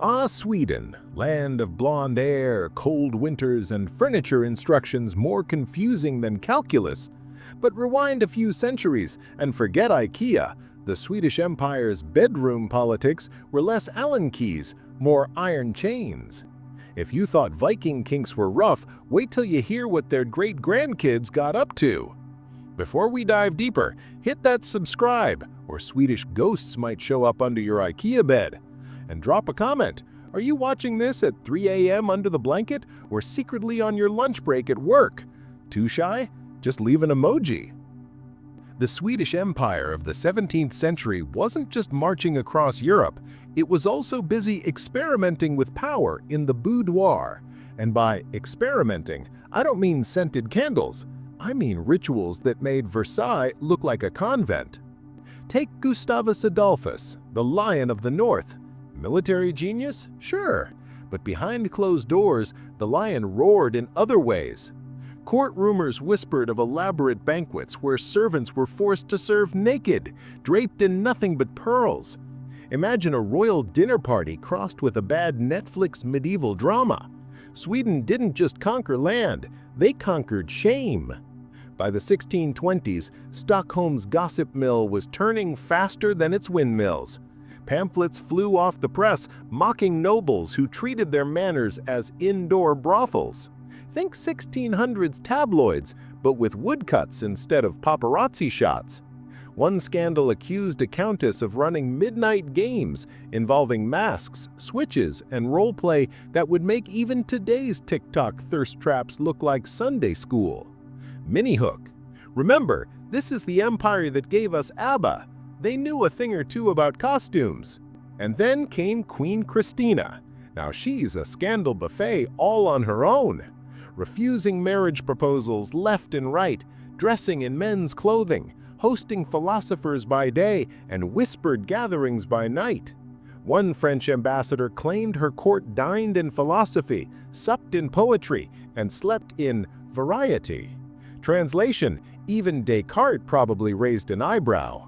Ah, Sweden, land of blonde air, cold winters, and furniture instructions more confusing than calculus. But rewind a few centuries and forget IKEA. The Swedish Empire's bedroom politics were less Allen keys, more iron chains. If you thought Viking kinks were rough, wait till you hear what their great-grandkids got up to. Before we dive deeper, hit that subscribe, or Swedish ghosts might show up under your IKEA bed. And drop a comment. Are you watching this at 3 a.m. under the blanket or secretly on your lunch break at work? Too shy? Just leave an emoji. The Swedish Empire of the 17th century wasn't just marching across Europe, it was also busy experimenting with power in the boudoir. And by experimenting, I don't mean scented candles. I mean rituals that made Versailles look like a convent. Take Gustavus Adolphus, the Lion of the North. Military genius? Sure. But behind closed doors, the lion roared in other ways. Court rumors whispered of elaborate banquets where servants were forced to serve naked, draped in nothing but pearls. Imagine a royal dinner party crossed with a bad Netflix medieval drama. Sweden didn't just conquer land, they conquered shame. By the 1620s, Stockholm's gossip mill was turning faster than its windmills. Pamphlets flew off the press, mocking nobles who treated their manors as indoor brothels. Think 1600s tabloids, but with woodcuts instead of paparazzi shots. One scandal accused a countess of running midnight games involving masks, switches, and roleplay that would make even today's TikTok thirst traps look like Sunday school. Mini-hook. Remember, this is the empire that gave us ABBA. They knew a thing or two about costumes. And then came Queen Christina. Now she's a scandal buffet all on her own. Refusing marriage proposals left and right, dressing in men's clothing, hosting philosophers by day and whispered gatherings by night. One French ambassador claimed her court dined in philosophy, supped in poetry, and slept in variety. Translation: even Descartes probably raised an eyebrow.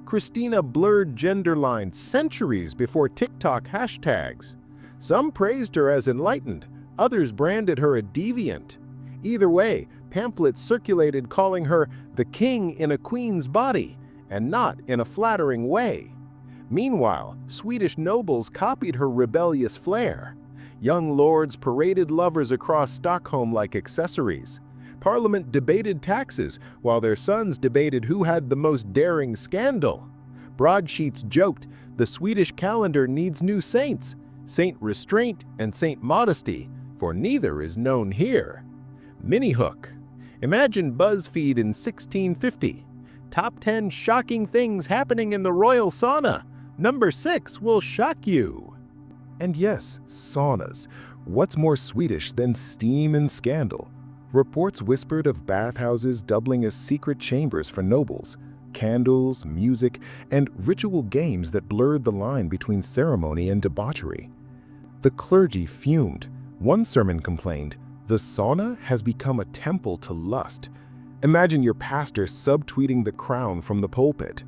Christina blurred gender lines centuries before TikTok hashtags. Some praised her as enlightened, others branded her a deviant. Either way, pamphlets circulated calling her the king in a queen's body, and not in a flattering way. Meanwhile, Swedish nobles copied her rebellious flair. Young lords paraded lovers across Stockholm like accessories. Parliament debated taxes, while their sons debated who had the most daring scandal. Broadsheets joked, the Swedish calendar needs new saints, Saint Restraint and Saint Modesty, for neither is known here. Mini-hook. Imagine BuzzFeed in 1650. Top 10 shocking things happening in the royal sauna. Number 6 will shock you. And yes, saunas. What's more Swedish than steam and scandal? Reports whispered of bathhouses doubling as secret chambers for nobles, candles, music, and ritual games that blurred the line between ceremony and debauchery. The clergy fumed. One sermon complained, "The sauna has become a temple to lust." Imagine your pastor subtweeting the crown from the pulpit.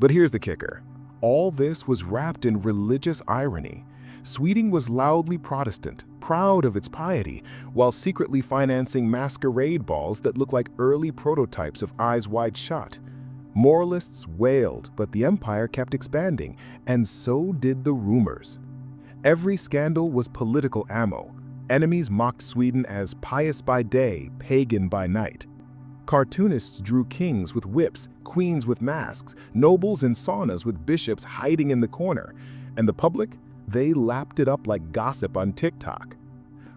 But here's the kicker. All this was wrapped in religious irony. Sweden was loudly Protestant, proud of its piety, while secretly financing masquerade balls that look like early prototypes of Eyes Wide Shut. Moralists wailed, but the empire kept expanding, and so did the rumors. Every scandal was political ammo. Enemies mocked Sweden as pious by day, pagan by night. Cartoonists drew kings with whips, queens with masks, nobles in saunas with bishops hiding in the corner, and the public, they lapped it up like gossip on TikTok.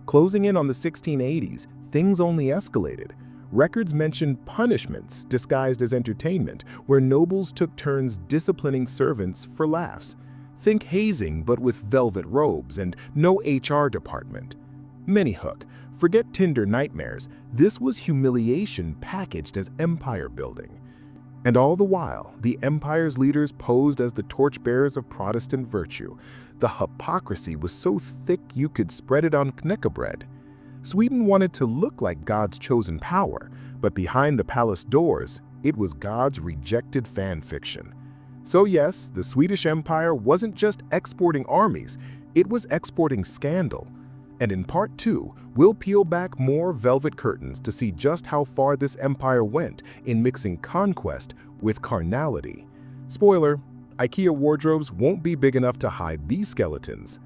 Closing in on the 1680s, things only escalated. Records mention punishments disguised as entertainment, where nobles took turns disciplining servants for laughs. Think hazing, but with velvet robes and no HR department. Mini-hook. Forget Tinder nightmares. This was humiliation packaged as empire building. And all the while, the empire's leaders posed as the torchbearers of Protestant virtue. The hypocrisy was so thick you could spread it on knäckebröd. Sweden wanted to look like God's chosen power, but behind the palace doors, it was God's rejected fan fiction. So yes, the Swedish Empire wasn't just exporting armies, It was exporting scandal. And in part 2, we'll peel back more velvet curtains to see just how far this empire went in mixing conquest with carnality. Spoiler, IKEA wardrobes won't be big enough to hide these skeletons.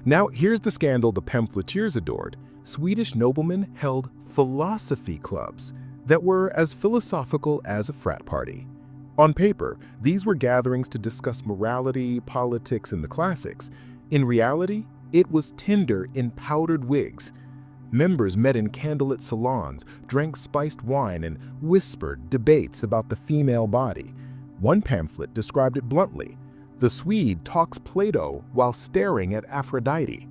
Now here's the scandal the pamphleteers adored. Swedish noblemen held philosophy clubs that were as philosophical as a frat party. On paper, these were gatherings to discuss morality, politics, and the classics. In reality, it was Tinder in powdered wigs. Members met in candlelit salons, drank spiced wine, and whispered debates about the female body. One pamphlet described it bluntly: the Swede talks Plato while staring at Aphrodite.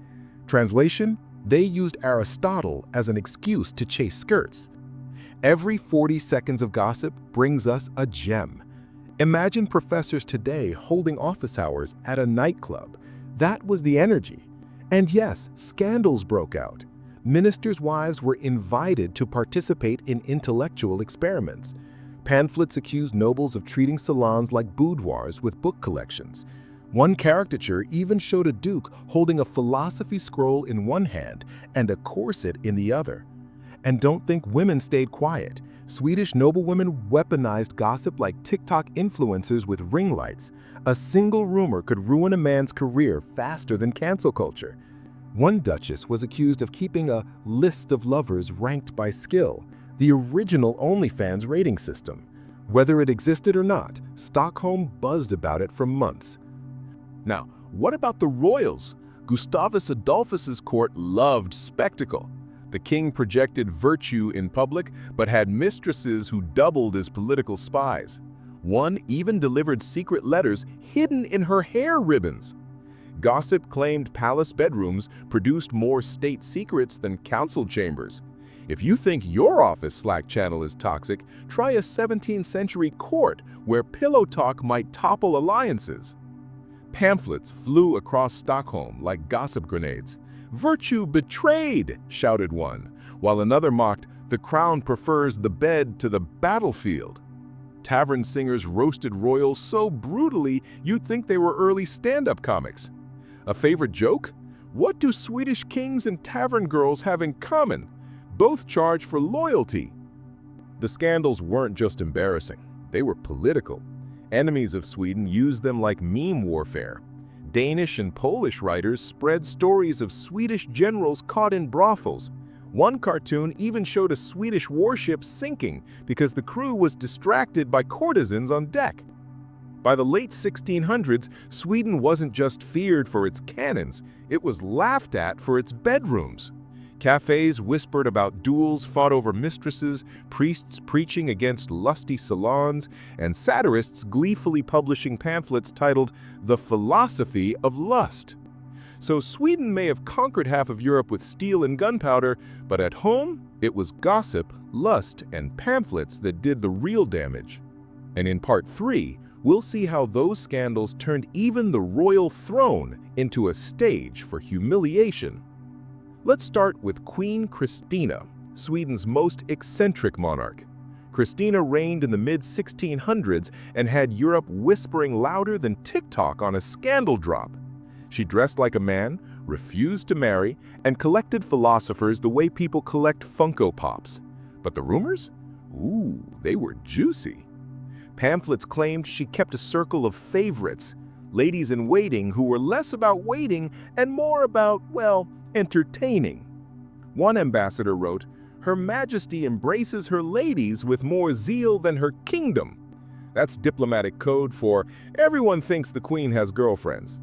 Translation: they used Aristotle as an excuse to chase skirts. Every 40 seconds of gossip brings us a gem. Imagine professors today holding office hours at a nightclub. That was the energy. And yes, scandals broke out. Ministers' wives were invited to participate in intellectual experiments. Pamphlets accused nobles of treating salons like boudoirs with book collections. One caricature even showed a duke holding a philosophy scroll in one hand and a corset in the other. And don't think women stayed quiet. Swedish noblewomen weaponized gossip like TikTok influencers with ring lights. A single rumor could ruin a man's career faster than cancel culture. One duchess was accused of keeping a list of lovers ranked by skill, the original OnlyFans rating system. Whether it existed or not, Stockholm buzzed about it for months. Now, what about the royals? Gustavus Adolphus's court loved spectacle. The king projected virtue in public, but had mistresses who doubled as political spies. One even delivered secret letters hidden in her hair ribbons. Gossip claimed palace bedrooms produced more state secrets than council chambers. If you think your office Slack channel is toxic, try a 17th century court where pillow talk might topple alliances. Pamphlets flew across Stockholm like gossip grenades. "Virtue betrayed," shouted one, while another mocked, "The crown prefers the bed to the battlefield." Tavern singers roasted royals so brutally you'd think they were early stand-up comics. A favorite joke? What do Swedish kings and tavern girls have in common? Both charge for loyalty. The scandals weren't just embarrassing, they were political. Enemies of Sweden used them like meme warfare. Danish and Polish writers spread stories of Swedish generals caught in brothels. One cartoon even showed a Swedish warship sinking because the crew was distracted by courtesans on deck. By the late 1600s, Sweden wasn't just feared for its cannons, it was laughed at for its bedrooms. Cafes whispered about duels fought over mistresses, priests preaching against lusty salons, and satirists gleefully publishing pamphlets titled "The Philosophy of Lust." So Sweden may have conquered half of Europe with steel and gunpowder, but at home, it was gossip, lust, and pamphlets that did the real damage. And in part 3, we'll see how those scandals turned even the royal throne into a stage for humiliation. Let's start with Queen Christina, Sweden's most eccentric monarch. Christina reigned in the mid-1600s and had Europe whispering louder than TikTok on a scandal drop. She dressed like a man, refused to marry, and collected philosophers the way people collect Funko Pops. But the rumors? Ooh, they were juicy. Pamphlets claimed she kept a circle of favorites, ladies-in-waiting who were less about waiting and more about, well, entertaining. One ambassador wrote, "Her Majesty embraces her ladies with more zeal than her kingdom." That's diplomatic code for everyone thinks the queen has girlfriends.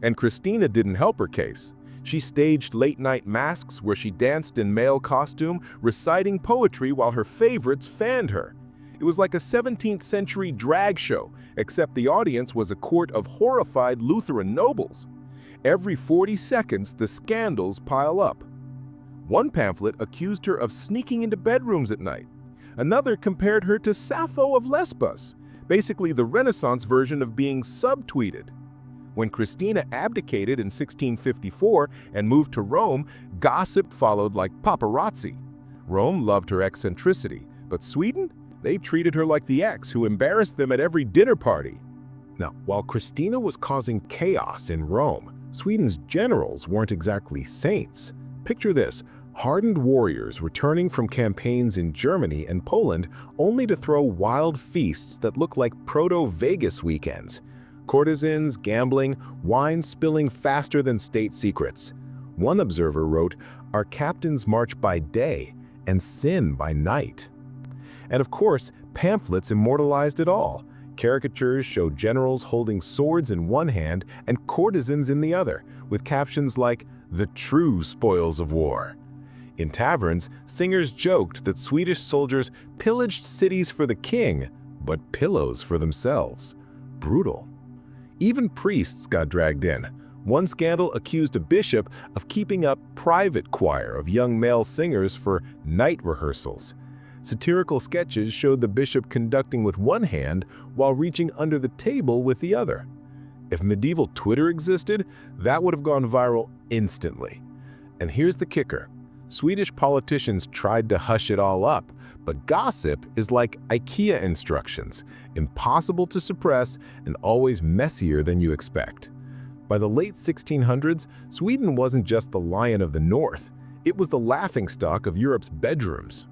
And Christina didn't help her case. She staged late-night masks where she danced in male costume, reciting poetry while her favorites fanned her. It was like a 17th century drag show, except the audience was a court of horrified Lutheran nobles. Every 40 seconds, the scandals pile up. One pamphlet accused her of sneaking into bedrooms at night. Another compared her to Sappho of Lesbos, basically the Renaissance version of being subtweeted. When Christina abdicated in 1654 and moved to Rome, gossip followed like paparazzi. Rome loved her eccentricity, but Sweden? They treated her like the ex who embarrassed them at every dinner party. Now, while Christina was causing chaos in Rome, Sweden's generals weren't exactly saints. Picture this: hardened warriors returning from campaigns in Germany and Poland only to throw wild feasts that look like proto-Vegas weekends. Courtesans, gambling, wine spilling faster than state secrets. One observer wrote, "Our captains march by day and sin by night." And of course, pamphlets immortalized it all. Caricatures showed generals holding swords in one hand and courtesans in the other, with captions like, "The true spoils of war." In taverns, singers joked that Swedish soldiers pillaged cities for the king, but pillows for themselves. Brutal. Even priests got dragged in. One scandal accused a bishop of keeping up private choir of young male singers for night rehearsals. Satirical sketches showed the bishop conducting with one hand while reaching under the table with the other. If medieval Twitter existed, that would have gone viral instantly. And here's the kicker. Swedish politicians tried to hush it all up, but gossip is like IKEA instructions, impossible to suppress and always messier than you expect. By the late 1600s, Sweden wasn't just the lion of the north, it was the laughingstock of Europe's bedrooms.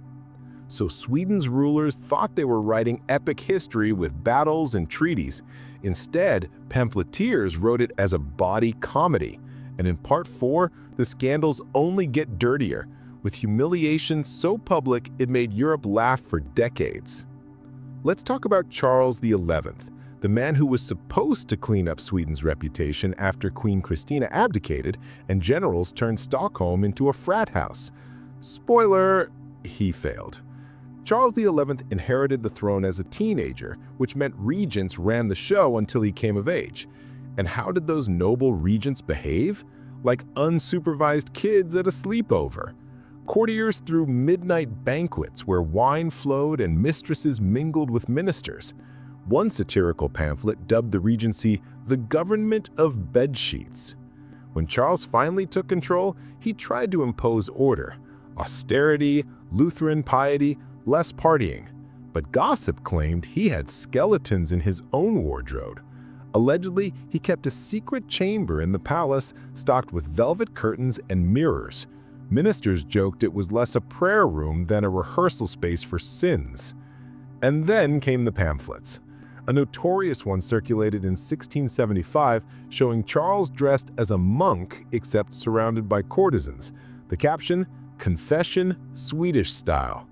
So Sweden's rulers thought they were writing epic history with battles and treaties. Instead, pamphleteers wrote it as a bawdy comedy. And in part 4, the scandals only get dirtier, with humiliation so public it made Europe laugh for decades. Let's talk about Charles XI, the man who was supposed to clean up Sweden's reputation after Queen Christina abdicated and generals turned Stockholm into a frat house. Spoiler, he failed. Charles XI inherited the throne as a teenager, which meant regents ran the show until he came of age. And how did those noble regents behave? Like unsupervised kids at a sleepover. Courtiers threw midnight banquets where wine flowed and mistresses mingled with ministers. One satirical pamphlet dubbed the Regency the government of bedsheets. When Charles finally took control, he tried to impose order. Austerity, Lutheran piety, less partying. But gossip claimed he had skeletons in his own wardrobe. Allegedly, he kept a secret chamber in the palace stocked with velvet curtains and mirrors. Ministers joked it was less a prayer room than a rehearsal space for sins. And then came the pamphlets. A notorious one circulated in 1675 showing Charles dressed as a monk except surrounded by courtesans. The caption, "Confession, Swedish style."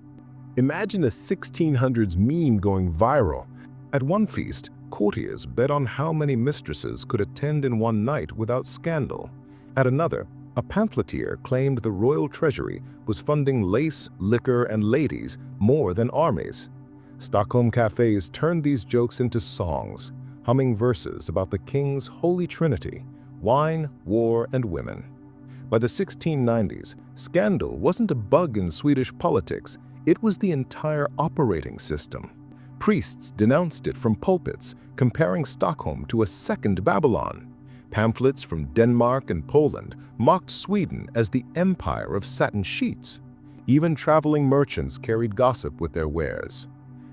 Imagine a 1600s meme going viral. At one feast, courtiers bet on how many mistresses could attend in one night without scandal. At another, a pamphleteer claimed the royal treasury was funding lace, liquor, and ladies more than armies. Stockholm cafes turned these jokes into songs, humming verses about the king's holy trinity: wine, war, and women. By the 1690s, scandal wasn't a bug in Swedish politics, it was the entire operating system. Priests denounced it from pulpits, comparing Stockholm to a second Babylon. Pamphlets from Denmark and Poland mocked Sweden as the empire of satin sheets. Even traveling merchants carried gossip with their wares.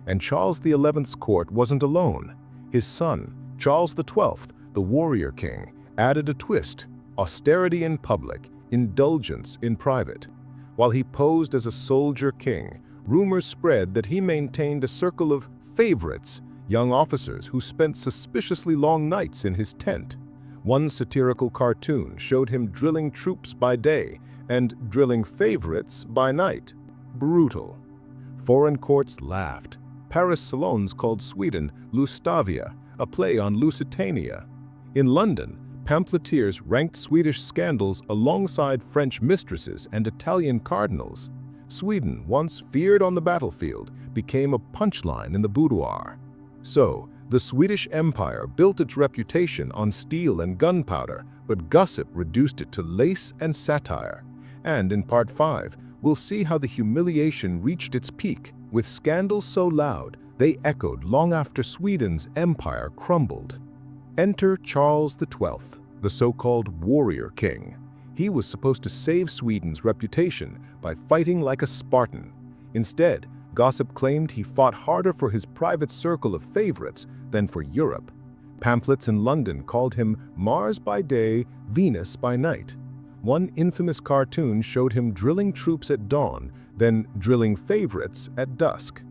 And Charles XI's court wasn't alone. His son, Charles XII, the warrior king, added a twist: austerity in public, indulgence in private. While he posed as a soldier king, rumors spread that he maintained a circle of favorites, young officers who spent suspiciously long nights in his tent. One satirical cartoon showed him drilling troops by day and drilling favorites by night. Brutal. Foreign courts laughed. Paris salons called Sweden Lustavia, a play on Lusitania. In London, pamphleteers ranked Swedish scandals alongside French mistresses and Italian cardinals. Sweden, once feared on the battlefield, became a punchline in the boudoir. So, the Swedish Empire built its reputation on steel and gunpowder, but gossip reduced it to lace and satire. And in Part 5, we'll see how the humiliation reached its peak, with scandals so loud they echoed long after Sweden's empire crumbled. Enter Charles XII, the so-called warrior king. He was supposed to save Sweden's reputation by fighting like a Spartan. Instead, gossip claimed he fought harder for his private circle of favorites than for Europe. Pamphlets in London called him Mars by day, Venus by night. One infamous cartoon showed him drilling troops at dawn, then drilling favorites at dusk.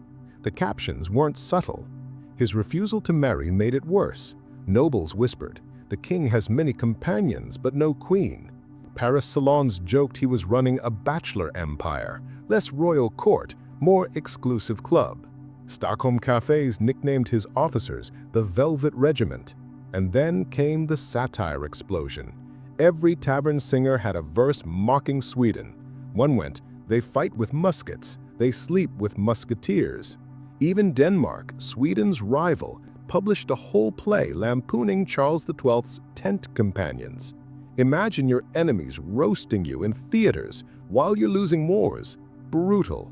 The captions weren't subtle. His refusal to marry made it worse. Nobles whispered, "The king has many companions, but no queen." Paris salons joked he was running a bachelor empire, less royal court, more exclusive club. Stockholm cafes nicknamed his officers the Velvet Regiment. And then came the satire explosion. Every tavern singer had a verse mocking Sweden. One went, "They fight with muskets, they sleep with musketeers." Even Denmark, Sweden's rival, published a whole play lampooning Charles XII's tent companions. Imagine your enemies roasting you in theaters while you're losing wars. Brutal.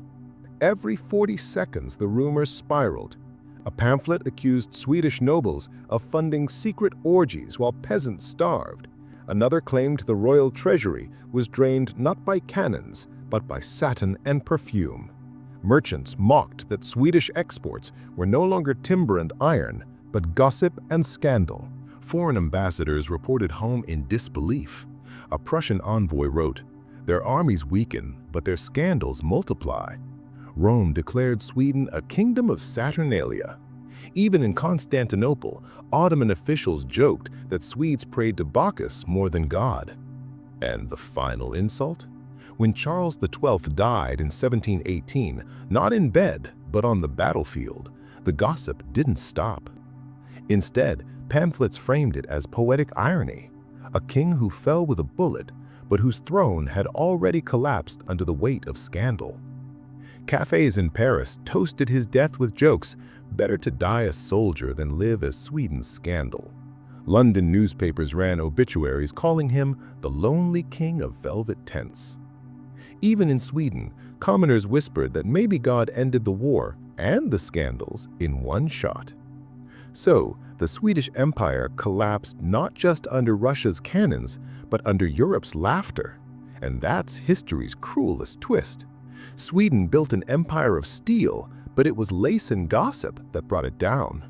Every 40 seconds the rumors spiraled. A pamphlet accused Swedish nobles of funding secret orgies while peasants starved. Another claimed the royal treasury was drained not by cannons, but by satin and perfume. Merchants mocked that Swedish exports were no longer timber and iron, but gossip and scandal. Foreign ambassadors reported home in disbelief. A Prussian envoy wrote, "Their armies weaken, but their scandals multiply." Rome declared Sweden a kingdom of Saturnalia. Even in Constantinople, Ottoman officials joked that Swedes prayed to Bacchus more than God. And the final insult? When Charles XII died in 1718, not in bed, but on the battlefield, the gossip didn't stop. Instead, pamphlets framed it as poetic irony, a king who fell with a bullet, but whose throne had already collapsed under the weight of scandal. Cafes in Paris toasted his death with jokes, "Better to die a soldier than live as Sweden's scandal." London newspapers ran obituaries calling him the lonely king of velvet tents. Even in Sweden, commoners whispered that maybe God ended the war and the scandals in one shot. So, the Swedish Empire collapsed not just under Russia's cannons, but under Europe's laughter. And that's history's cruelest twist. Sweden built an empire of steel, but it was lace and gossip that brought it down.